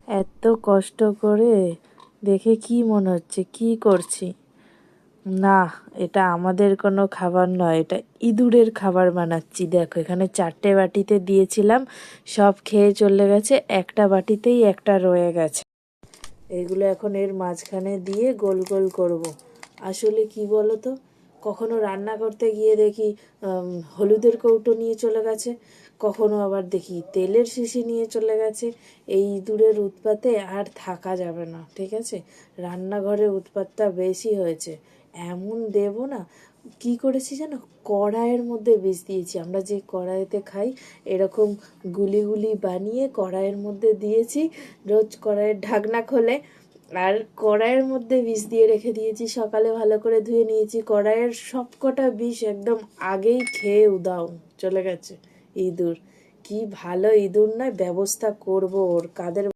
এত কষ্ট করে দেখে কি মনে হচ্ছে কি করছি? না, এটা আমাদের কোনো খাবার নয়, এটা ইঁদুরের খাবার বানাচ্ছি। দেখো এখানে 4টে বাটিতে দিয়েছিলাম, সব খেয়ে চলে গেছে, একটা বাটিতেই একটা রয়ে গেছে। এগুলো এখন এর মাঝখানে দিয়ে গোল গোল করব। আসলে কি বলো তো, কখনো রান্না করতে গিয়ে দেখি হলুদের কৌটো নিয়ে চলে গেছে, কখনো আবার দেখি তেলের শিশি নিয়ে চলে গেছে। এই ইঁদুরের উৎপাতে আর থাকা যাবে না, ঠিক আছে? রান্নাঘরে উৎপাতটা বেশি হয়েছে, এমন দেব না। কি করেছি জানো, কড়াইয়ের মধ্যে বিষ দিয়েছি। আমরা যে কড়াইতে খাই এরকম গুলি গুলি বানিয়ে কড়াইয়ের মধ্যে দিয়েছি। রোজ কড়াইয়ের ঢাকনা খোলে আর কড়াইয়ের মধ্যে বিষ দিয়ে রেখে দিয়েছি। সকালে ভালো করে ধুয়ে নিয়েছি, কড়াইয়ের সবকটা বিষ একদম আগেই খেয়ে উদাও চলে গেছে ইঁদুর। কি ভালো ইঁদুর নয়, ব্যবস্থা করবো ওর কাদের